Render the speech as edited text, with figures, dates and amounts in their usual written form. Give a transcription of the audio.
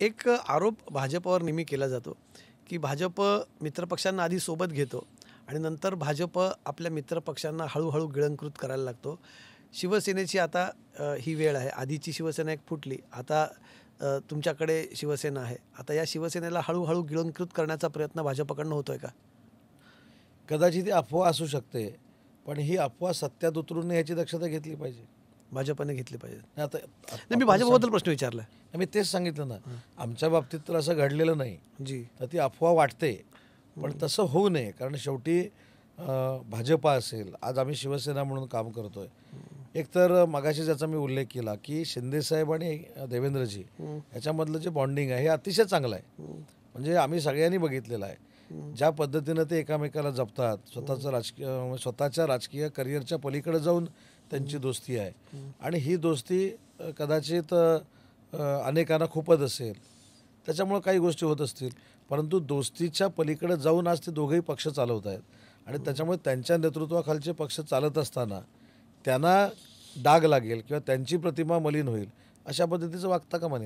एक आरोप भाजपवर नेहमी केला जातो, की भाजप मित्रपक्षांना आधी सोबत घेतो आणि नंतर भाजप आपल्या मित्रपक्षांना हळू-हळू गिळंकृत करायला लागतो. शिवसेनेची आता ही वेळ आहे. आधीची शिवसेना एक फुटली. आता तुमच्याकडे शिवसेना आहे. आता या शिवसेनेला हळू गिळंकृत करण्याचा प्रयत्न भाजपकडनं होतोय का? कदाचित ही अफवा असू शकते, पण ही अफवा सत्यात उतरून याची दक्षता घेतली पाहिजे. भाजपने घेतली पाहिजे. नाही आता नाही, मी आपण भाजपबद्दल प्रश्न विचारला. मी तेच सांगितलं ना, आमच्या बाबतीत तर असं घडलेलं नाही. जी. तर ती अफवा वाटते, पण तसं होऊ नये. कारण शेवटी भाजपा असेल, आज आम्ही शिवसेना म्हणून काम करतोय. एकतर मगाशी ज्याचा मी उल्लेख केला, की शिंदेसाहेब आणि देवेंद्रजी याच्यामधलं जे बॉन्डिंग आहे हे अतिशय चांगलं आहे. म्हणजे आम्ही सगळ्यांनी बघितलेलं आहे. ज्या पद्धतीनं ते एकमेकाला जपतात, स्वतःच्या राजकीय करिअरच्या पलीकडे जाऊन त्यांची दोस्ती आहे. आणि ही दोस्ती कदाचित अनेकांना खूपच असेल. त्याच्यामुळं काही गोष्टी होत असतील. परंतु दोस्तीच्या पलीकडे जाऊन आज ते दोघंही पक्ष चालवत आहेत. आणि त्याच्यामुळे त्यांच्या नेतृत्वाखालचे पक्ष चालत असताना त्यांना डाग लागेल किंवा त्यांची प्रतिमा मलिन होईल अशा पद्धतीचं वागता कामा नये.